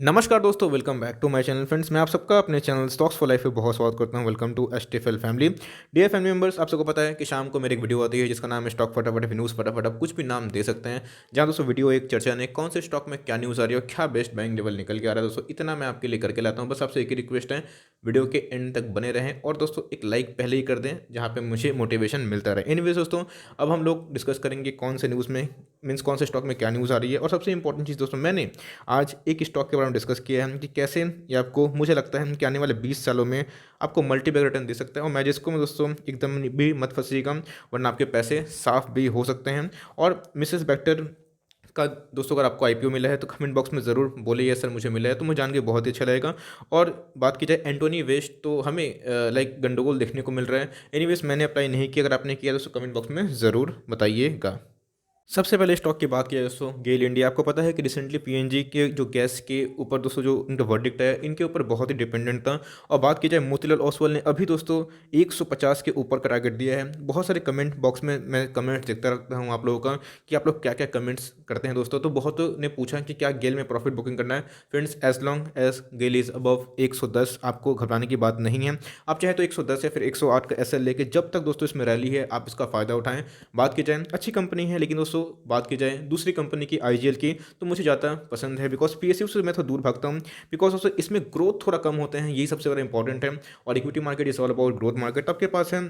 नमस्कार दोस्तों, welcome back to my channel friends. मैं आप सबका अपने चैनल स्टॉक्स फॉर लाइफ पे बहुत स्वागत करता हूं। Welcome to STFL family. Dear family members, आप सबको पता है कि शाम को मेरी एक वीडियो आती है जिसका नाम है स्टॉक फटाफट, न्यूज़ फटाफट, आप कुछ भी नाम दे सकते हैं। जहां दोस्तों वीडियो एक चर्चा ने कौन से स्टॉक में क्या न्यूज़ आ रही है और क्या बेस्ट बाइंग लेवल निकल के आ रहा है, दोस्तों इतना मैं आपके लिए करके लाता हूँ। बस आपसे एक ही रिक्वेस्ट है, वीडियो के एंड तक बने रहें और दोस्तों एक लाइक पहले ही कर दें जहाँ पे मुझे मोटिवेशन मिलता रहे। एनीवेज दोस्तों, अब हम लोग डिस्कस करेंगे कौन से न्यूज़ में मीन्स कौन से स्टॉक में क्या न्यूज़ आ रही है। और सबसे इंपॉर्टेंट चीज़ दोस्तों, मैंने आज एक स्टॉक के बारे में डिस्कस किया है कि कैसे ये आपको, मुझे लगता है कि आने वाले 20 सालों में आपको मल्टीबैग रिटर्न दे सकता है। और मैं जिसको मैं दोस्तों एकदम भी मत फंसीएगा, वरना आपके पैसे साफ भी हो सकते हैं। और मिसेस बेक्टर का दोस्तों अगर आपको आईपीओ मिला है तो कमेंट बॉक्स में ज़रूर बोलिए सर मुझे मिला है, तो मुझे जान के बहुत ही अच्छा लगेगा। और बात की जाए एंटोनी वेस्ट, तो हमें लाइक गंडगोल देखने को मिल रहा है। एनीवेज मैंने अप्लाई नहीं किया, अगर आपने किया तो कमेंट बॉक्स में ज़रूर बताइएगा। सबसे पहले स्टॉक की बात किया दोस्तों, गेल इंडिया। आपको पता है कि रिसेंटली पीएनजी के जो गैस के ऊपर दोस्तों जो इनका वर्डिक्ट है, इनके ऊपर बहुत ही डिपेंडेंट था। और बात की जाए मोतीलाल ओसवाल ने अभी दोस्तों 150 के ऊपर का टारगेट दिया है। बहुत सारे कमेंट बॉक्स में मैं कमेंट्स देखता रहता हूँ आप लोगों का कि आप लोग क्या क्या कमेंट्स करते हैं दोस्तों। तो बहुतों ने पूछा कि क्या गेल में प्रॉफिट बुकिंग करना है। Friends, as long as GAIL is above 110 आपको घबराने की बात नहीं है। आप चाहे तो 110 या फिर 108 का एसएल लेके जब तक दोस्तों इसमें रैली है आप इसका फ़ायदा उठाएं। बात की जाए अच्छी कंपनी है, लेकिन दोस्तों बात की जाए दूसरी कंपनी की आईजीएल की, तो मुझे ज़्यादा पसंद है। बिकॉज पीएसयू से मैं थोड़ा दूर भागता हूँ। बिकॉज दोस्तों इसमें ग्रोथ थोड़ा कम होते हैं, यही सबसे बड़ा इंपॉर्टेंट है। और equity market is all about growth market. आपके पास है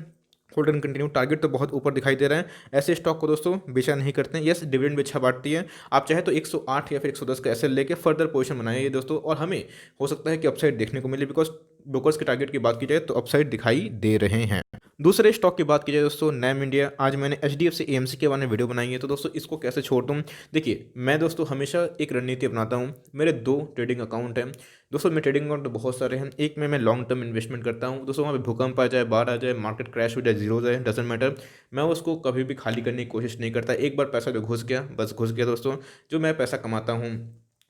होल्ड एंड कंटिन्यू, टारगेट तो बहुत ऊपर दिखाई दे रहा है। ऐसे स्टॉक को दोस्तों बेचा नहीं करते हैं। यस, डिविडेंड भी अच्छा बांटती है। आप चाहे तो 108 या फिर 110 का एसएल लेके फर्दर पोजीशन बनाइए दोस्तों, और हमें हो सकता है कि अपसाइड देखने को मिले। बिकॉज ब्रोकर्स के टारगेट की बात की जाए तो अपसाइड दिखाई दे रहे हैं। दूसरे स्टॉक की बात की जाए दोस्तों, नैम इंडिया। आज मैंने एचडीएफसी एएमसी के बारे में वीडियो बनाई है, तो दोस्तों इसको कैसे छोड़ दूँ। देखिए, मैं दोस्तों हमेशा एक रणनीति अपनाता हूँ। मेरे 2 ट्रेडिंग अकाउंट हैं दोस्तों। मैं ट्रेडिंग अकाउंट तो बहुत सारे हैं। एक में मैं लॉन्ग टर्म इन्वेस्टमेंट करता हूँ दोस्तों, वहाँ पे भूकंप आ जाए, बाढ़ आ जाए, मार्केट क्रैश हो जाए, जीरो हो जाए, डजेंट मैटर, मैं उसको कभी भी खाली करने की कोशिश नहीं करता। एक बार पैसा जो घुस गया बस घुस गया दोस्तों। जो मैं पैसा कमाता हूँ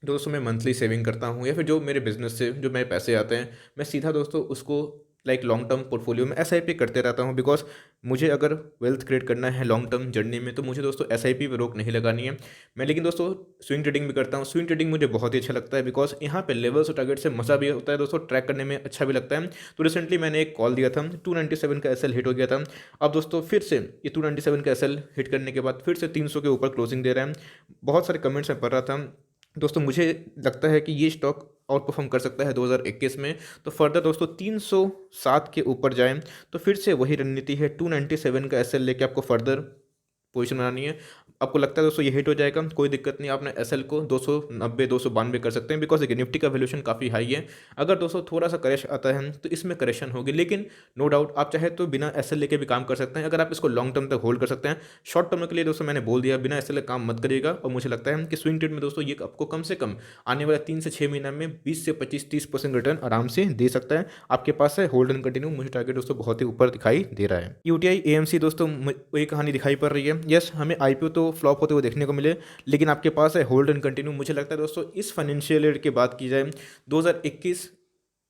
दोस्तों, मैं मंथली सेविंग करता हूँ, या फिर जो मेरे बिजनेस से जो मेरे पैसे आते हैं मैं सीधा दोस्तों उसको लाइक लॉन्ग टर्म पोर्टफोलियो में एसआईपी करते रहता हूँ। बिकॉज मुझे अगर वेल्थ क्रिएट करना है लॉन्ग टर्म जर्नी में, तो मुझे दोस्तों एसआईपी पे रोक नहीं लगानी है। मैं लेकिन दोस्तों स्विंग ट्रेडिंग भी करता हूँ। स्विंग ट्रेडिंग मुझे बहुत ही अच्छा लगता है, बिकॉज यहाँ पे लेवल्स और टारगेट से मजा भी होता है दोस्तों, ट्रैक करने में अच्छा भी लगता है। तो रिसेंटली मैंने एक कॉल दिया था, 297 का एसएल हिट हो गया था। अब दोस्तों फिर से ये 297 का एसएल हिट करने के बाद फिर से 300 के ऊपर क्लोजिंग दे रहे हैं। बहुत सारे कमेंट्स मैं पढ़ रहा था दोस्तों, मुझे लगता है कि ये स्टॉक आउट परफॉर्म कर सकता है 2021 में। तो फर्दर दोस्तों 307 के ऊपर जाएं, तो फिर से वही रणनीति है, 297 का एसएल लेके आपको फर्दर पोजीशन बनानी है। आपको लगता है दोस्तों ये हिट हो जाएगा, कोई दिक्कत नहीं, आपने एसएल को 290 292 कर सकते हैं। बिकॉज देखिए निफ्टी का वैल्यूएशन काफ़ी हाई है। अगर दोस्तों थोड़ा सा करेक्शन आता है तो इसमें करेक्शन होगी, लेकिन नो डाउट आप चाहे तो बिना एसएल लेके भी काम कर सकते हैं, अगर आप इसको लॉन्ग टर्म तक होल्ड कर सकते हैं। शॉर्ट टर्म के लिए दोस्तों मैंने बोल दिया, बिना एसएल काम मत करिएगा। और मुझे लगता है कि स्विंग ट्रेड में दोस्तों ये आपको कम से कम आने वाले 3 से 6 महीना में 20 से 25-30% रिटर्न आराम से दे सकता है। आपके पास है होल्ड एंड कंटिन्यू, मुझे टारगेट दोस्तों बहुत ही ऊपर दिखाई दे रहा है। यूटीआई एएमसी दोस्तों वही कहानी दिखाई पड़ रही है। यस, हमें आईपीओ तो फ्लॉप होते हुए देखने को मिले, लेकिन आपके पास है होल्ड एंड कंटिन्यू। मुझे लगता है दोस्तों इस फाइनेंशियल ईयर की बात की जाए 2021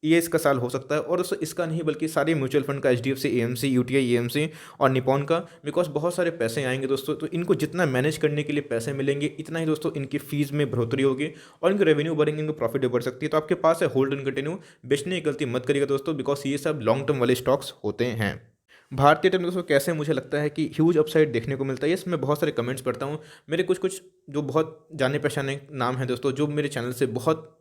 ये इसका साल हो सकता है। और दोस्तों इसका नहीं बल्कि सारे म्यूचुअल फंड का, एचडीएफसी एएमसी, यूटीआई एएमसी और निपॉन का, बिकॉज बहुत सारे पैसे आएंगे दोस्तों। तो इनको जितना मैनेज करने के लिए पैसे मिलेंगे, इतना ही दोस्तों इनकी फीस में बढ़ोतरी होगी और इनके रेवेन्यू बढ़ेंगे, इनको प्रॉफिट भी बढ़ सकती है। तो आपके पास है होल्ड एंड कंटिन्यू, बेचने की गलती मत करिएगा दोस्तों, बिकॉज ये सब लॉन्ग टर्म वाले स्टॉक्स होते हैं। भारतीय टेम दोस्तों कैसे, मुझे लगता है कि ह्यूज अपसाइड देखने को मिलता है। यस, मैं बहुत सारे कमेंट्स पढ़ता हूँ। मेरे कुछ कुछ जो बहुत जाने पहचाने नाम हैं दोस्तों, जो मेरे चैनल से बहुत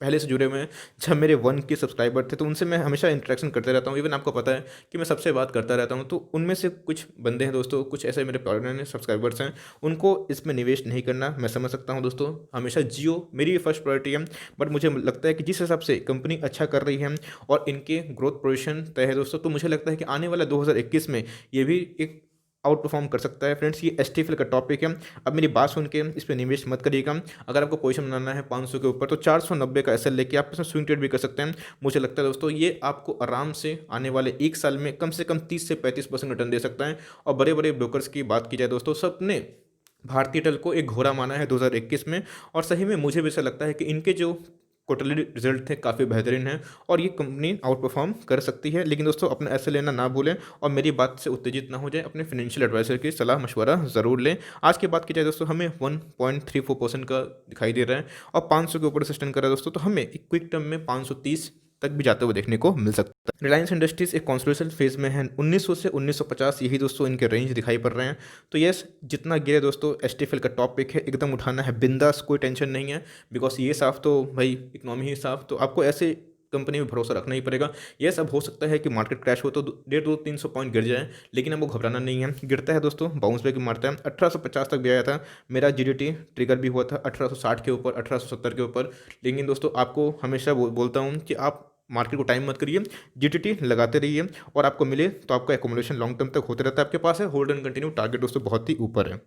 पहले से जुड़े हुए हैं, जब मेरे 1 के सब्सक्राइबर थे, तो उनसे मैं हमेशा इंटरेक्शन करते रहता हूँ। इवन आपको पता है कि मैं सबसे बात करता रहता हूँ। तो उनमें से कुछ बंदे हैं दोस्तों, कुछ ऐसे मेरे पुराने सब्सक्राइबर्स हैं, उनको इसमें निवेश नहीं करना मैं समझ सकता हूँ दोस्तों। हमेशा जियो मेरी भी फर्स्ट प्रायोरिटी है। बट मुझे लगता है कि जिस हिसाब से कंपनी अच्छा कर रही है और इनके ग्रोथ पोजीशन तय है दोस्तों, तो मुझे लगता है कि आने वाला 2021 में ये भी एक आउट परफॉर्म कर सकता है। फ्रेंड्स, ये एसटीएफएल का टॉपिक है। अब मेरी बात सुन के इस पर निवेश मत करिएगा। अगर आपको पोजीशन बनाना है 500 के ऊपर, तो 490 का एसएल लेके आप इसमें स्विंग ट्रेड भी कर सकते हैं। मुझे लगता है दोस्तों ये आपको आराम से आने वाले 1 साल में कम से कम 30 से 35% रिटर्न दे सकता है। और बड़े बड़े ब्रोकर्स की बात की जाए दोस्तों, सबने भारतीय टेल को एक घोड़ा माना है 2021 में। और सही में मुझे भी ऐसा लगता है कि इनके जो क्वार्टरली रिजल्ट थे काफ़ी बेहतरीन हैं और ये कंपनी आउट परफॉर्म कर सकती है। लेकिन दोस्तों अपना ऐसे लेना ना भूलें और मेरी बात से उत्तेजित ना हो जाए, अपने फाइनेंशियल एडवाइजर की सलाह मशवरा ज़रूर लें। आज की बात की जाए दोस्तों, हमें 1.34% का दिखाई दे रहा है और 500 के ऊपर सस्टेन कर रहा है दोस्तों, तो हमें एक क्विक टर्म में 530 तक भी जाते हुए देखने को मिल सकता है। रिलायंस इंडस्ट्रीज एक कंसोलिडेशन फेज में है, 1900 से 1950 यही दोस्तों इनके रेंज दिखाई पड़ रहे हैं। तो यस, जितना गिरे दोस्तों एसटीएफएल का टॉप पिक है, एकदम उठाना है बिंदास, कोई टेंशन नहीं है। बिकॉज ये साफ तो भाई इकोनॉमी ही साफ, तो आपको ऐसे कंपनी में भरोसा रखना ही पड़ेगा। यस, अब हो सकता है कि मार्केट क्रैश हो तो 150-300 पॉइंट गिर जाए, लेकिन अब वो घबराना नहीं है। गिरता है दोस्तों, बाउंस बैक मारता है। 1850 तक भी आया था, मेरा जीडीटी ट्रिगर भी हुआ था 1860 के ऊपर, 1870 के ऊपर। लेकिन दोस्तों आपको हमेशा बोलता हूँ कि आप मार्केट को टाइम मत करिए, जीटीटी लगाते रहिए और आपको मिले तो आपका एकोमोडेशन लॉन्ग टर्म तक होते रहता है आपके पास है। होल्ड एंड कंटिन्यू टारगेट दोस्तों बहुत ही ऊपर है।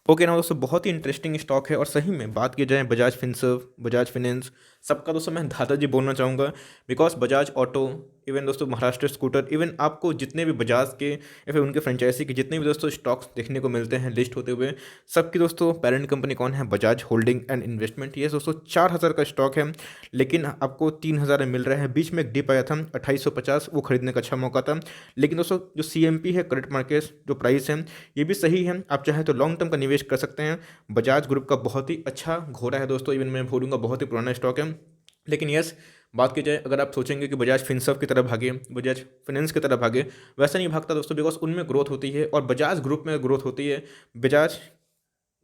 ओके ना दोस्तों, बहुत ही इंटरेस्टिंग स्टॉक है और सही में बात की जाए बजाज फिनसर्व, बजाज फिनेंस, सबका दोस्तों मैं दादाजी बोलना चाहूँगा। बिकॉज बजाज ऑटो, इवन दोस्तों महाराष्ट्र स्कूटर, इवन आपको जितने भी बजाज के या फिर उनके फ्रेंचाइजी के जितने भी दोस्तों स्टॉक्स देखने को मिलते हैं लिस्ट होते हुए, सबकी दोस्तों पेरेंट कंपनी कौन है? Bajaj holding and investment. ये दोस्तों 4000 का स्टॉक है, लेकिन आपको 3000 में मिल रहा है। बीच में एक डिप आया था 2850, वो खरीदने का अच्छा मौका था। लेकिन दोस्तों जो सीएमपी है, करेंट मार्केट जो प्राइस है, ये भी सही है। आप चाहें तो लॉन्ग टर्म का निवेश कर सकते हैं। बजाज ग्रुप का बहुत ही अच्छा घोड़ा है दोस्तों, इवन मैं बोलूँगा बहुत ही पुराना स्टॉक है। लेकिन यस, बात की जाए अगर आप सोचेंगे कि बजाज फिनसर्व की तरह भागे, बजाज फाइनेंस की तरह भागे, वैसा नहीं भागता दोस्तों। बिकॉज उनमें ग्रोथ होती है और बजाज ग्रुप में ग्रोथ होती है। बजाज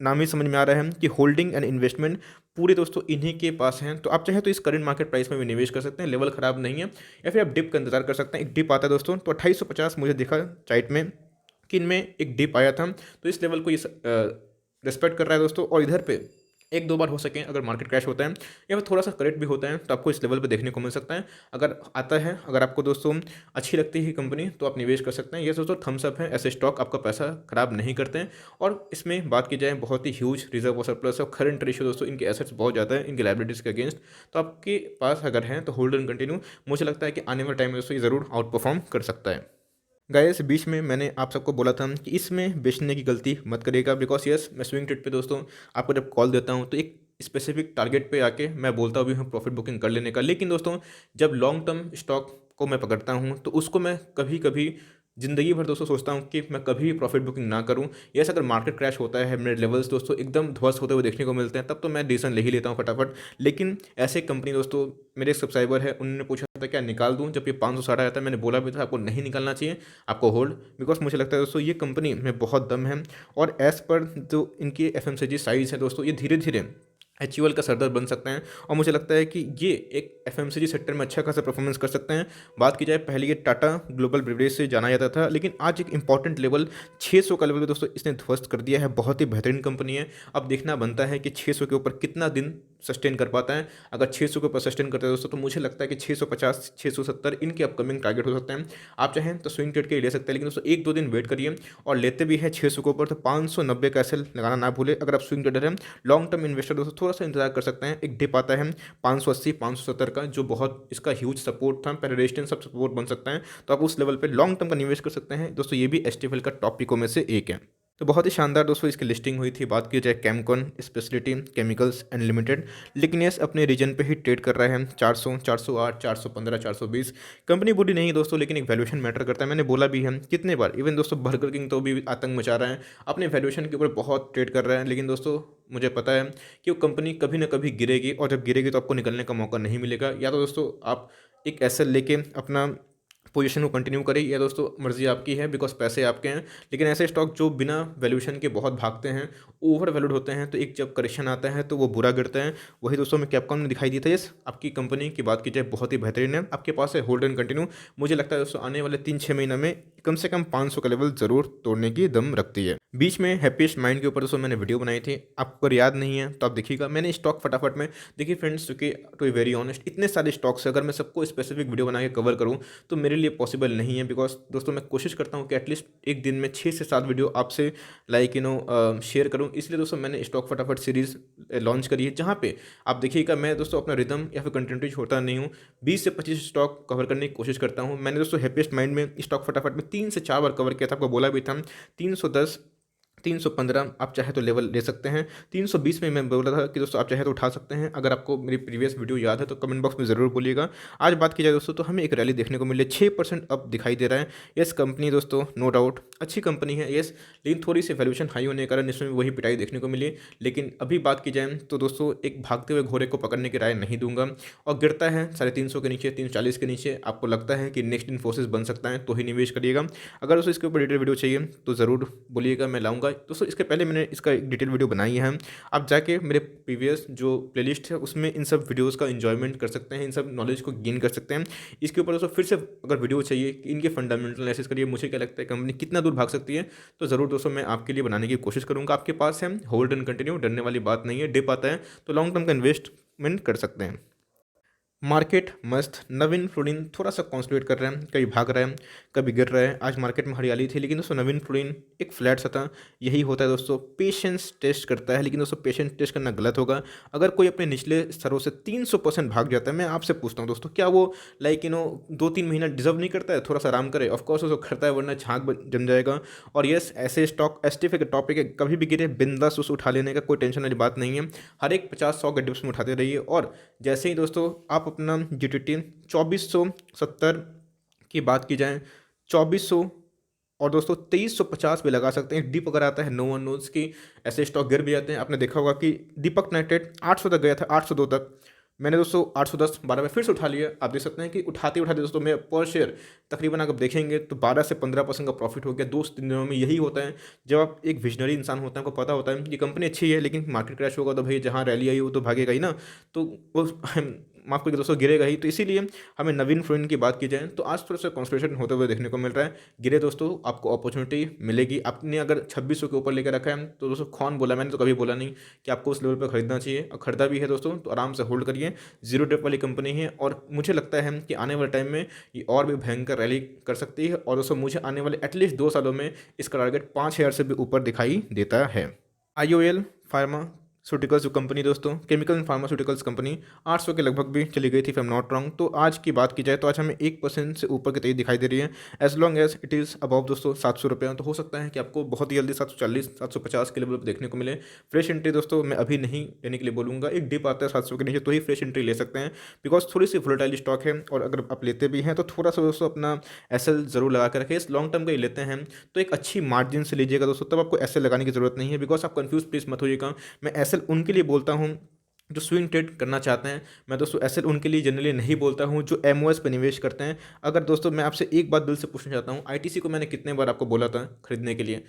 नाम ही समझ में आ रहा है कि होल्डिंग एंड इन्वेस्टमेंट पूरे दोस्तों इन्हीं के पास हैं। तो आप चाहें तो इस करंट मार्केट प्राइस में भी निवेश कर सकते हैं, लेवल ख़राब नहीं है। या फिर आप डिप का इंतजार कर सकते हैं। एक डिप आता है दोस्तों, तो 2850 मुझे दिखा चार्ट में कि इनमें एक डिप आया था, तो इस लेवल को ये रिस्पेक्ट कर रहा है दोस्तों। और इधर पे एक दो बार हो सके अगर मार्केट क्रैश होता है या फिर थोड़ा सा करेक्ट भी होता है, तो आपको इस लेवल पे देखने को मिल सकता है। अगर आता है, अगर आपको दोस्तों अच्छी लगती है कंपनी, तो आप निवेश कर सकते हैं। ये दोस्तों थम्स अप है, ऐसे स्टॉक आपका पैसा खराब नहीं करते हैं। और इसमें बात की जाए बहुत ही ह्यूज रिजर्व और सरप्लस और करंट रेशियो दोस्तों, इनके एसेट्स बहुत ज़्यादा है इनके लाइबिलिटीज़ के अगेंस्ट। तो आपके पास अगर हैं तो होल्ड एंड कंटिन्यू, मुझे लगता है कि आने वाले टाइम में दोस्तों ये ज़रूर आउट परफॉर्म कर सकता है। गाइस, बीच में मैंने आप सबको बोला था कि इसमें बेचने की गलती मत करिएगा। बिकॉज यस, मैं स्विंग ट्रेड पे दोस्तों आपको जब कॉल देता हूँ तो एक स्पेसिफिक टारगेट पे आके मैं बोलता भी हूँ प्रॉफिट बुकिंग कर लेने का। लेकिन दोस्तों जब लॉन्ग टर्म स्टॉक को मैं पकड़ता हूँ तो उसको मैं कभी कभी ज़िंदगी भर दोस्तों सोचता हूँ कि मैं कभी प्रॉफिट बुकिंग ना करूँ। यस, अगर मार्केट क्रैश होता है, मेरे लेवल्स दोस्तों एकदम ध्वस्त होते हुए देखने को मिलते हैं, तब तो मैं डिसीजन ले ही लेता हूँ फटाफट। लेकिन ऐसे कंपनी दोस्तों, मेरे एक सब्सक्राइबर है, उन्होंने पूछा था क्या निकाल दूँ, जब ये 560 आया था। मैंने बोला भी था आपको नहीं निकालना चाहिए, आपको होल्ड। बिकॉज मुझे लगता है दोस्तों ये कंपनी में बहुत दम है और एज़ पर जो इनकी एफएमसीजी साइज़ है दोस्तों, ये धीरे धीरे एचयूएल का सरदर्द बन सकते हैं। और मुझे लगता है कि ये एक एफएमसीजी सेक्टर में अच्छा खासा परफॉर्मेंस कर सकते हैं। बात की जाए, पहले ये टाटा ग्लोबल ब्रिवरेज से जाना जाता था, लेकिन आज एक इंपॉर्टेंट लेवल 600 का लेवल भी दोस्तों इसने ध्वस्त कर दिया है। बहुत ही बेहतरीन कंपनी है। अब देखना बनता है कि 600 के ऊपर कितना दिन सस्टेन कर पाता है। अगर 600 के ऊपर सस्टेन करते हैं दोस्तों, तो मुझे लगता है कि 650 670 इनके अपकमिंग टारगेट हो सकते हैं। आप चाहें तो स्विंग ट्रेड के ले सकते हैं, लेकिन दोस्तों एक दो दिन वेट करिए। और लेते भी हैं 600 के ऊपर तो 590 का एसएल लगाना ना भूले। अगर आप स्विंग ट्रेडर हैं, लॉन्ग टर्म इन्वेस्टर दोस्तों, थोड़ा सा इंतजार कर सकते हैं। एक डिप आता है 580 570 का, जो बहुत इसका ह्यूज सपोर्ट था, पहले रेजिस्टेंस सब सपोर्ट बन सकता है। तो आप उस लेवल पे लॉन्ग टर्म का निवेश कर सकते हैं दोस्तों। ये भी एसटीएफएल का टॉप पिकों में से एक है। तो बहुत ही शानदार दोस्तों इसकी लिस्टिंग हुई थी। बात की जाए Chemcon speciality chemicals and limited, लेकिन यस अपने रीजन पे ही ट्रेड कर रहे हैं। 400 408 415 420 कंपनी बुरी नहीं है दोस्तों, लेकिन एक वैल्यूएशन मैटर करता है। मैंने बोला भी है कितने बार, इवन दोस्तों बर्गर किंग तो भी आतंक मचा रहा है, अपने वैल्यूएशन के ऊपर बहुत ट्रेड कर रहा है। लेकिन दोस्तों मुझे पता है कि वो कंपनी कभी ना कभी गिरेगी, और जब गिरेगी तो आपको निकलने का मौका नहीं मिलेगा। या तो दोस्तों आप एक एसएल लेके अपना पोजीशन को कंटिन्यू करें, या दोस्तों मर्जी आपकी है, बिकॉज पैसे आपके हैं। लेकिन ऐसे स्टॉक जो बिना वैल्यूएशन के बहुत भागते हैं, ओवर वैल्यूड होते हैं, तो एक जब करेक्शन आता है तो वो बुरा गिरता है। वही दोस्तों में कैपकॉन में दिखाई दिया था। यस, आपकी कंपनी की बात की जाए बहुत ही बेहतरीन है, आपके पास है होल्ड एंड कंटिन्यू। मुझे लगता है दोस्तों आने वाले 3-6 महीने में कम से कम 500 का लेवल जरूर तोड़ने की दम रखती है। बीच में हैप्पीएस्ट माइंड के ऊपर दोस्तों मैंने वीडियो बनाई थी, आपको अगर याद नहीं है तो आप देखिएगा। मैंने स्टॉक फटाफट में देखिए फ्रेंड्स, क्योंकि टू बी वेरी ऑनेस्ट इतने सारे स्टॉक्स है, अगर मैं सबको स्पेसिफिक वीडियो बना के कवर करूँ तो मेरे लिए पॉसिबल नहीं है। बिकॉज दोस्तों मैं कोशिश करता हूँ कि एटलीस्ट एक दिन में 6 से 7 वीडियो आपसे लाइक शेयर करूँ। इसलिए दोस्तों मैंने स्टॉक फटाफट सीरीज़ लॉन्च करी है, जहाँ पे आप देखिएगा मैं दोस्तों अपना रिदम या फिर कंटेंट छोड़ता नहीं हूँ। 20 से 25 स्टॉक कवर करने की कोशिश करता हूँ। मैंने दोस्तों हैप्पीएस्ट माइंड में स्टॉक फटाफट में 3 से 4 बार कवर किया था, आपको बोला भी था 310 315 आप चाहे तो लेवल ले सकते हैं। 320 में मैं बोला था कि दोस्तों आप चाहे तो उठा सकते हैं। अगर आपको मेरी प्रीवियस वीडियो याद है तो कमेंट बॉक्स में ज़रूर बोलिएगा। आज बात की जाए दोस्तों तो हमें एक रैली देखने को मिली है, 6% अप दिखाई दे रहा है। यस, कंपनी दोस्तों नो डाउट अच्छी कंपनी है, यस, लेकिन थोड़ी सी वैल्यूएशन हाई होने के कारण इसमें वही पिटाई देखने को मिली। लेकिन अभी बात की जाए तो दोस्तों एक भागते हुए घोड़े को पकड़ने की राय नहीं दूंगा, और गिरता है 350 के नीचे, 340 के नीचे, आपको लगता है कि नेक्स्ट इन्फोसिस बन सकता है तो ही निवेश करिएगा। अगर दोस्तों इसके ऊपर डिटेल वीडियो चाहिए तो ज़रूर बोलिएगा, मैं लाऊंगा। दोस्तों इसके पहले मैंने इसका एक डिटेल वीडियो बनाई है, आप जाके मेरे प्रीवियस जो प्लेलिस्ट है उसमें इन सब वीडियोस का एंजॉयमेंट कर सकते हैं, इन सब नॉलेज को गेन कर सकते हैं। इसके ऊपर दोस्तों फिर से अगर वीडियो चाहिए कि इनके फंडामेंटल एनालिसिस करिए, मुझे क्या लगता है कंपनी कितना दूर भाग सकती है, तो ज़रूर दोस्तों मैं आपके लिए बनाने की कोशिश करूँगा। आपके पास है होल्ड एंड कंटिन्यू, डरने वाली बात नहीं है। डिप आता है तो लॉन्ग टर्म का इन्वेस्टमेंट कर सकते हैं। मार्केट मस्त, नवीन फ्लोरिन थोड़ा सा कॉन्सोलिडेट कर रहे हैं, कभी भाग रहे हैं, कभी गिर रहे हैं। आज मार्केट में हरियाली थी, लेकिन दोस्तों नवीन फ्लोरिन एक फ्लैट सा था। यही होता है दोस्तों, पेशेंस टेस्ट करता है, लेकिन दोस्तों पेशेंस टेस्ट करना गलत होगा। अगर कोई अपने निचले स्तरों से 300% भाग जाता है, मैं आपसे पूछता हूँ दोस्तों, क्या वो 2-3 महीना डिजर्व नहीं करता है थोड़ा सा आराम करे? ऑफकोर्स उसको करता है, वरना जम जाएगा। और यस, ऐसे स्टॉक एसटीएफ के टॉपिक है, कभी भी गिरे बिंदास उस उठा लेने का कोई टेंशन वाली बात नहीं है। हर एक 50-100 के डिप्स में उठाते रहिए, और जैसे ही दोस्तों आप अपना जीटीटी 2470 की बात की जाए, 2400 और दोस्तों 2350 पे लगा सकते हैं। डिप अगर आता है, नो वन नोज की ऐसे स्टॉक गिर भी जाते हैं। आपने देखा होगा कि दीपक नाइट्रेट 800 तक गया था, 802 तक। मैंने दोस्तों 810-12 में फिर से उठा लिया। आप देख सकते हैं कि उठाते उठाते दोस्तों मैं पर शेयर तकरीबन अगर देखेंगे तो 12 से 15% का प्रॉफिट हो गया 2-3 दिनों में। यही होता है जब आप एक विजनरी इंसान होते हैं, आपको पता होता है कि कंपनी अच्छी है, लेकिन मार्केट क्रैश होगा तो भाई जहाँ रैली आई वो तो भागेगा ही ना, तो वो माफ करिए दोस्तों गिरेगा ही। तो इसीलिए हमें नवीन फ्लोरिन की बात की जाए तो आज थोड़ा सा कॉन्सेंट्रेशन होते हुए देखने को मिल रहा है। गिरे दोस्तों आपको अपॉर्चुनिटी मिलेगी। आपने अगर 2600 के ऊपर लेकर रखा है तो दोस्तों कौन बोला, मैंने तो कभी बोला नहीं कि आपको उस लेवल पर खरीदना चाहिए, और खरीदा भी है दोस्तों तो आराम से होल्ड करिए। जीरो डेप वाली कंपनी है, और मुझे लगता है कि आने वाले टाइम में ये और भी भयंकर रैली कर सकती है। और दोस्तों मुझे आने वाले एटलीस्ट 2 सालों में इसका टारगेट 5000 से भी ऊपर दिखाई देता है। IOL फार्मास्यूटिकल्स जो कंपनी दोस्तों, केमिकल एंड फार्मास्यूटिकल्स कंपनी, 800 के लगभग भी चली गई थी, फिर नॉट रॉन्ग। तो आज की बात की जाए तो आज हमें 1% से ऊपर की तेजी दिखाई दे रही है, as long as it is above दोस्तों 700 रुपये। तो हो सकता है कि आपको बहुत ही जल्दी 740-750 के लेवल पर देखने को मिले। फ्रेश एंट्री दोस्तों मैं अभी नहीं लेने के लिए बोलूँगा, एक डिप आता है 700 के नीचे तो ही फ्रेश एंट्री ले सकते हैं, बिकॉज थोड़ी सी वोलेटाइल स्टॉक है। और अगर आप लेते भी हैं तो थोड़ा सा दोस्तों अपना एसएल जरूर लगा कर रखें। इस लॉन्ग टर्म का ही लेते हैं तो एक अच्छी मार्जिन से लीजिएगा दोस्तों, तब आपको एसएल लगाने की जरूरत नहीं है। बिकॉज आप कंफ्यूज प्लीज मत होइएगा, मैं एसएल उनके लिए बोलता हूँ जो स्विंग ट्रेड करना चाहते हैं। मैं दोस्तों एसएल उनके लिए जनरली नहीं बोलता हूँ जो एमओएस पर निवेश करते हैं। अगर दोस्तों मैं आपसे एक बात दिल से पूछना चाहता हूँ, आईटीसी को मैंने कितने बार आपको बोला था खरीदने के लिए,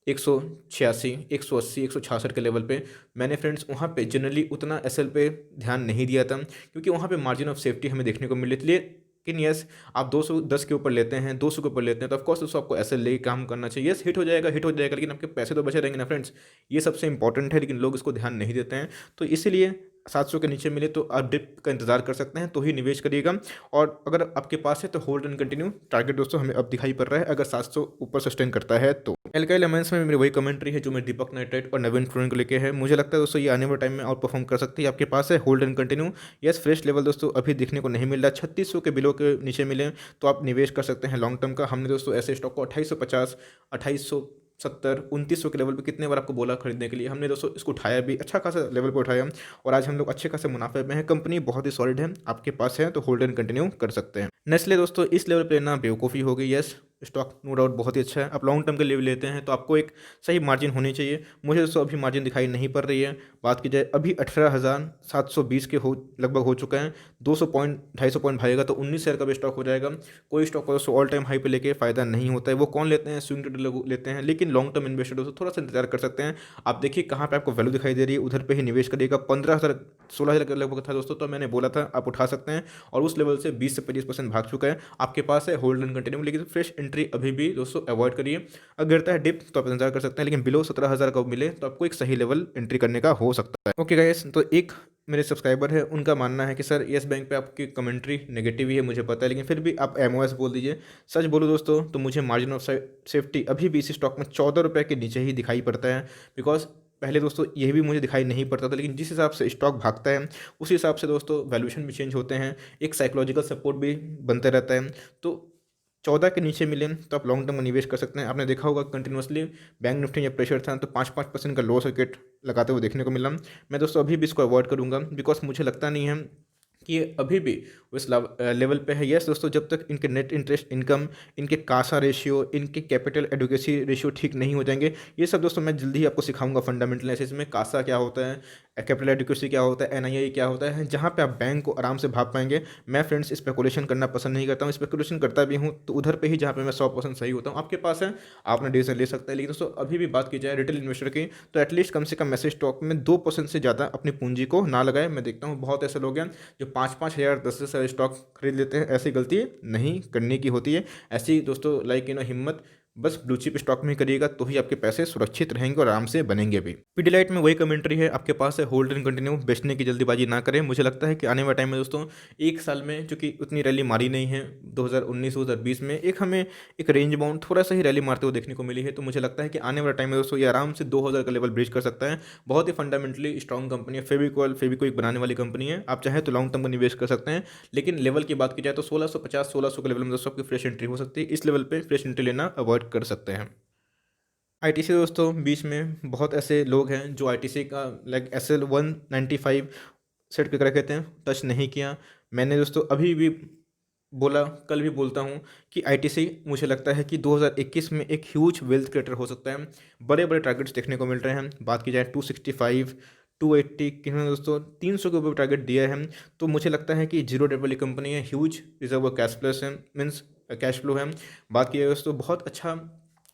186, 180, 166 के लेवल पे। मैंने फ्रेंड्स वहाँ पे जनरली उतना एसएल पे ध्यान नहीं दिया था, क्योंकि वहाँ पे मार्जिन ऑफ सेफ्टी हमें देखने को मिली थी। लेकिन यस, आप 210 के ऊपर लेते हैं, 200 के ऊपर लेते हैं, तो ऑफकोर्स दोस्तों आपको एसएल लेके काम करना चाहिए। यस, हिट हो जाएगा, हिट हो जाएगा, लेकिन आपके पैसे तो बचे रहेंगे ना फ्रेंड्स, ये सबसे इंपॉर्टेंट है। लेकिन लोग इसको ध्यान नहीं देते हैं, तो इसीलिए 700 के नीचे मिले तो आप डिप का इंतजार कर सकते हैं, तो ही निवेश करिएगा। और अगर आपके पास है तो होल्ड एंड कंटिन्यू। टारगेट दोस्तों हमें अब दिखाई पड़ रहा है अगर 700 ऊपर सस्टेन करता है तो। एल्काइल एमाइंस में मेरी वही कमेंट्री है जो मैं दीपक नाइट्रेट और नवीन फ्लोरिन को लेके है। मुझे लगता है दोस्तों ये आने वाले टाइम में आउट परफॉर्म कर सकती है। आपके पास है hold and continue. Yes, fresh level दोस्तों अभी देखने को नहीं मिल रहा, 3600 के बिलो के नीचे मिले तो आप निवेश कर सकते हैं लॉन्ग टर्म का। हमने दोस्तों ऐसे स्टॉक को 2850, 2870, 2900 के लेवल पे कितने बार आपको बोला खरीदने के लिए। हमने दोस्तों इसको उठाया भी, अच्छा खासा लेवल पे उठाया, और आज हम लोग अच्छे खासे मुनाफे में हैं। कंपनी बहुत ही सॉलिड है, आपके पास है तो होल्ड एंड कंटिन्यू कर सकते हैं। नेस्ले दोस्तों इस लेवल पे लेना बेवकूफ़ी हो गई। यस, स्टॉक नो डाउट बहुत ही अच्छा है। आप लॉन्ग टर्म के लिए लेते हैं तो आपको एक सही मार्जिन होनी चाहिए। मुझे दोस्तों अभी मार्जिन दिखाई नहीं पड़ रही है। बात की जाए अभी 18,720 के लगभग हो चुका है। 200 पॉइंट 250 पॉइंट भागेगा तो 19,000 का भी स्टॉक हो जाएगा। कोई स्टॉक को दोस्तों ऑल टाइम हाई पे लेके फ़ायदा नहीं होता है। वो कौन लेते हैं? स्विंग ट्रेडर लोग लेते हैं। लेकिन लॉन्ग टर्म इन्वेस्टर दोस्तों थोड़ा सा इंतजार कर सकते हैं। आप देखिए कहाँ पर आपको वैल्यू दिखाई दे रही है, उधर पर ही निवेश करिएगा। 15,000 16,000 के लगभग था दोस्तों, तो मैंने बोला था आप उठा सकते हैं, और उस लेवल से 20 से 25% भाग चुका है। आपके पास है होल्ड एंड कंटिन्यू, लेकिन फ्रेश एंट्री अभी भी दोस्तों अवॉइड करिए। अगर गिरता है डिप तो आप इंतजार कर सकते हैं, लेकिन बिलो 17,000 का मिले तो आपको एक सही लेवल एंट्री करने का हो सकता है। ओके गाइस, तो एक मेरे सब्सक्राइबर है, उनका मानना है कि सर येस बैंक पे आपकी कमेंट्री नेगेटिव ही है, मुझे पता है, लेकिन फिर भी आप एमओएस बोल दीजिए। सच बोलो दोस्तों तो मुझे मार्जिन ऑफ सेफ्टी अभी भी इसी स्टॉक में 14 रुपये के नीचे ही दिखाई पड़ता है। बिकॉज पहले दोस्तों ये भी मुझे दिखाई नहीं पड़ता था, लेकिन जिस हिसाब से स्टॉक भागता है उस हिसाब से दोस्तों वैल्यूएशन भी चेंज होते हैं, एक साइकोलॉजिकल सपोर्ट भी बनते रहता है। तो 14 के नीचे मिले तो आप लॉन्ग टर्म में निवेश कर सकते हैं। आपने देखा होगा कंटिन्यूअसली बैंक निफ्टी में प्रेशर था तो 5-5% का लो सर्किट लगाते हुए देखने को मिला। मैं दोस्तों अभी भी इसको अवॉइड करूंगा बिकॉज मुझे लगता नहीं है कि ये अभी भी उस लेवल पे है। यस दोस्तों, जब तक इनके नेट इंटरेस्ट इनकम, इनके कासा रेशियो, इनके कैपिटल एडुकेसी रेशियो ठीक नहीं हो जाएंगे, ये सब दोस्तों मैं जल्दी ही आपको सिखाऊंगा फंडामेंटल एनालिसिस में कासा क्या होता है, कैपिटल एडुकेसी क्या होता है, एनआईआई क्या होता है, जहाँ पे आप बैंक को आराम से भाप पाएंगे। मैं फ्रेंड्स स्पेकुलेशन करना पसंद नहीं करता हूँ, स्पेकुलेशन करता भी हूँ तो उधर पे ही जहाँ पे मैं 100% सही होता हूँ। आपके पास है, आपने डिसीजन ले सकता है। लेकिन दोस्तों अभी भी बात की जाए रिटेल इन्वेस्टर की तो एटलीस्ट कम से कम ऐसे स्टॉक में 2% से ज़्यादा अपनी पूंजी को ना लगाए। मैं देखता हूँ बहुत ऐसे लोग हैं जो 5-5 हज़ार 10-10 हज़ार स्टॉक खरीद लेते हैं। ऐसी गलती नहीं करने की होती है। ऐसी दोस्तों लाइक हिम्मत बस ब्लू चिप स्टॉक में ही करिएगा तो ही आपके पैसे सुरक्षित रहेंगे और आराम से बनेंगे भी। पीडीलाइट में वही कमेंट्री है, आपके पास है होल्ड एंड कंटिन्यू, बेचने की जल्दीबाजी ना करें। मुझे लगता है कि आने वाले टाइम में दोस्तों एक साल में चूंकि उतनी रैली मारी नहीं है 2019-2020 में, एक हमें एक रेंज बाउंड थोड़ा सा ही रैली मारते हुए देखने को मिली है। तो मुझे लगता है कि आने वाले टाइम में दोस्तों ये आराम से 2000 का लेवल ब्रीच कर सकता है। बहुत ही फंडामेंटली स्ट्रॉन्ग कंपनी है, फेविक्विक बनाने वाली कंपनी है। आप चाहे तो लॉन्ग टर्म में निवेश कर सकते हैं। लेकिन लेवल की बात की जाए तो 1650-1600 के लेवल में दोस्तों आपकी फ्रेश एंट्री हो सकती है। इस लेवल पे फ्रेश एंट्री लेना अवॉइड कर सकते हैं। आईटीसी दोस्तों बीच में बहुत ऐसे लोग हैं जो आईटीसी का लाइक SL195 सेट करके रखे थे, टच नहीं किया। मैंने दोस्तों अभी भी बोला, कल भी बोलता हूँ कि आईटीसी मुझे लगता है कि 2021 में एक ह्यूज वेल्थ क्रिएटर हो सकता है। बड़े बड़े टारगेट्स देखने को मिल रहे हैं। बात की जाए 265, 280 किन्होंने दोस्तों 300 के ऊपर टारगेट दिया है। तो मुझे लगता है कि जीरो डेट वाली कंपनी है, ह्यूज रिजर्व कैश प्लस है, मीन्स कैश फ्लो है। बात की जाए दोस्तों बहुत अच्छा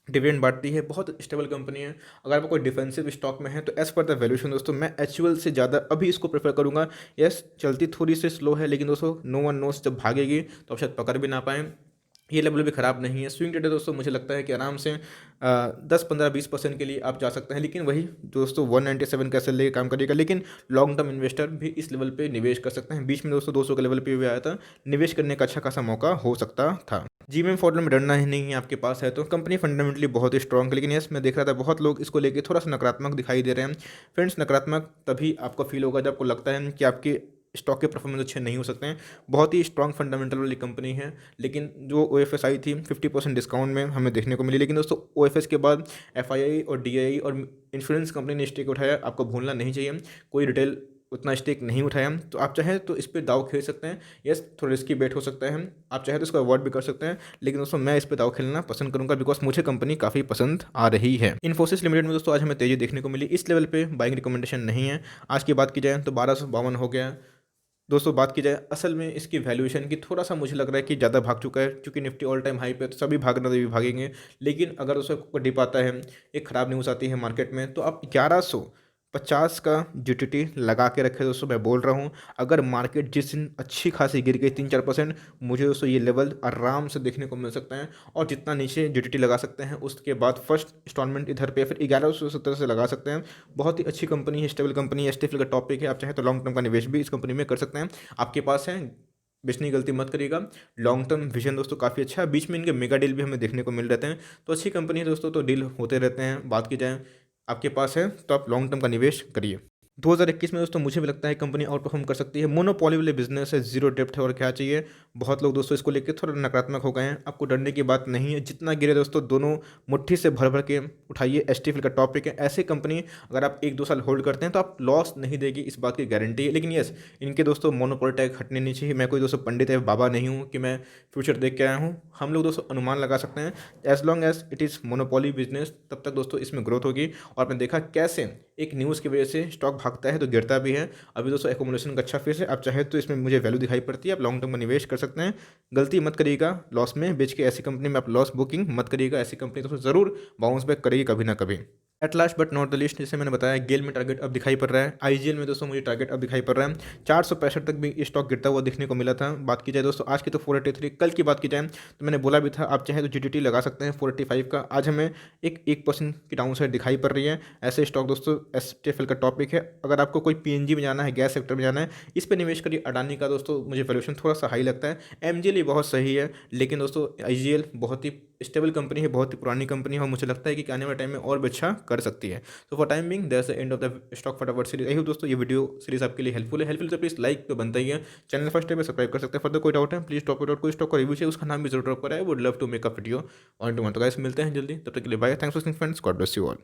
डिविडेंड बांटती है, बहुत स्टेबल कंपनी है। अगर आपको कोई डिफेंसिव स्टॉक में है तो एज पर द वैल्यूशन दोस्तों मैं एचयूएल से ज़्यादा अभी इसको प्रेफर करूंगा। यस चलती थोड़ी सी स्लो है लेकिन दोस्तों नो वन नोस जब भागेगी तो आप शायद पकड़ भी ना पाएँ। ये लेवल भी ख़राब नहीं है। स्विंग ट्रेडर दोस्तों मुझे लगता है कि आराम से 10-15-20% के लिए आप जा सकते हैं। लेकिन वही दोस्तों 197 का लेके काम करिएगा। लेकिन लॉन्ग टर्म इन्वेस्टर भी इस लेवल पे निवेश कर सकते हैं। बीच में दोस्तों 200 के लेवल पे भी आया था, निवेश करने का अच्छा खासा मौका हो सकता था। जीमेम फॉर्मूला में डरना ही नहीं है, आपके पास है तो कंपनी फंडामेंटली बहुत ही स्ट्रॉन्ग है। लेकिन यस मैं देख रहा था बहुत लोग इसको लेके थोड़ा सा नकारात्मक दिखाई दे रहे हैं। फ्रेंड्स नकारात्मक तभी आपको फील होगा जब आपको लगता है कि आपके स्टॉक के परफॉर्मेंस अच्छे नहीं हो सकते हैं। बहुत ही स्ट्रॉन्ग फंडामेंटल वाली कंपनी है। लेकिन जो OFS आई थी 50% डिस्काउंट में हमें देखने को मिली। लेकिन दोस्तों OFS के बाद FII और DII और इंश्योरेंस कंपनी ने स्टेक उठाया, आपको भूलना नहीं चाहिए। कोई रिटेल उतना स्टेक नहीं उठाया। तो आप चाहें तो इस पर दाव खेल सकते हैं। यस थोड़ा रिस्की बेट हो सकता है, आप चाहे तो इसको अवॉइड भी कर सकते हैं। लेकिन दोस्तों मैं इस पर दाव खेलना पसंद करूंगा बिकॉज मुझे कंपनी काफ़ी पसंद आ रही है। इन्फोसिस लिमिटेड में दोस्तों आज हमें तेजी देखने को मिली। इस लेवल पे बाइंग रिकमेंडेशन नहीं है। आज की बात की जाए तो 1252 हो गया। दोस्तों बात की जाए असल में इसकी वैल्यूएशन की, थोड़ा सा मुझे लग रहा है कि ज़्यादा भाग चुका है। क्योंकि निफ्टी ऑल टाइम हाई पे तो सभी भागना भी भागेंगे। लेकिन अगर दोस्तों डिप आता है, एक ख़राब न्यूज़ आती है मार्केट में, तो आप 1150 का जीटीटी लगा के रखे दोस्तों। मैं बोल रहा हूँ अगर मार्केट जिस दिन अच्छी खासी गिर गई 3-4%, मुझे दोस्तों ये लेवल आराम से देखने को मिल सकता है। और जितना नीचे जीटीटी लगा सकते हैं उसके बाद फर्स्ट इंस्टॉलमेंट इधर पे फिर 1170 से लगा सकते हैं। बहुत ही अच्छी कंपनी है, स्टेबल कंपनी है, एसटीएफएल का टॉपिक है। आप चाहे तो लॉन्ग टर्म का निवेश भी इस कंपनी में कर सकते हैं। आपके पास है, बेचने की गलती मत करिएगा। लॉन्ग टर्म विजन दोस्तों काफ़ी अच्छा है। बीच में इनके मेगा डील भी हमें देखने को मिल रहते हैं। तो अच्छी कंपनी है दोस्तों, तो डील होते रहते हैं। बात की जाए आपके पास है तो आप लॉन्ग टर्म का निवेश करिए। 2021 में दोस्तों मुझे भी लगता है कंपनी आउट परफॉर्म कर सकती है। मोनोपोली वाले बिजनेस है, जीरो डेप्थ है और क्या चाहिए। बहुत लोग दोस्तों इसको लेकर थोड़ा नकारात्मक हो गए हैं। आपको डरने की बात नहीं है, जितना गिरे दोस्तों दोनों मुट्ठी से भर भर के उठाइए। एसटीएफएल का टॉपिक है, ऐसी कंपनी अगर आप 1-2 साल होल्ड करते हैं तो आप लॉस नहीं देगी, इस बात की गारंटी है। लेकिन यस इनके दोस्तों मोनोपोली टैग हटने नहीं चाहिए। मैं कोई दोस्तों पंडित है, बाबा नहीं हूँ कि मैं फ्यूचर देख के आया हूँ। हम लोग दोस्तों अनुमान लगा सकते हैं। As long as it is monopoly business तब तक दोस्तों इसमें ग्रोथ होगी। और आपने देखा कैसे एक न्यूज़ की वजह से स्टॉक भागता है तो गिरता भी है। अभी दोस्तों एकोमोडेशन का अच्छा फेस है। आप चाहे तो इसमें मुझे वैल्यू दिखाई पड़ती है, आप लॉन्ग टर्म में निवेश कर सकते हैं। गलती मत करिएगा लॉस में बेच के, ऐसी कंपनी में आप लॉस बुकिंग मत करिएगा। ऐसी कंपनी दोस्तों ज़रूर बाउंस बैक करेगी कभी ना कभी। At last but not the list, जैसे मैंने बताया गेल में टारगेट अब दिखाई पड़ रहा है। आईजीएल में दोस्तों मुझे टारगेट अब दिखाई पड़ रहा है। 465 तक भी स्टॉक गिरता हुआ देखने को मिला था। बात की जाए दोस्तों आज की तो 483, कल की बात की जाए तो मैंने बोला भी था आप चाहे तो जीटीटी लगा सकते हैं 485 का। आज हमें 1% की डाउन साइड दिखाई पड़ रही है। ऐसे स्टॉक दोस्तों एसटीएफएल का टॉपिक है। अगर आपको कोई पीएनजी में जाना है, गैस सेक्टर में जाना है, इस पर निवेश करिए। अडानी का दोस्तों मुझे वैल्यूएशन थोड़ा सा हाई लगता है। एमजीएल बहुत सही है, लेकिन दोस्तों आईजीएल बहुत ही स्टेबल कंपनी है, बहुत ही पुरानी कंपनी है और मुझे लगता है कि आने वाले टाइम में और भी अच्छा कर सकती है। तो for time being that's the end of the stock फटाफट सीरीज। आई होप दोस्तों ये वीडियो सीरीज आपके लिए हेल्पफुल तो प्लीज़ लाइक तो बनता ही है। चैनल फर्स्ट टाइम सब्सक्राइब कर सकते हैं। फर्दर कोई डाउट है प्लीज़ टॉप आउट, कोई स्टॉक का रिव्यू चाहिए उसका नाम भी जरूर ड्रॉप करा है, would love to make a video on to one. तो गाइस मिलते हैं जल्दी, तब तक के लिए bye, thanks for watching friends, God bless you all.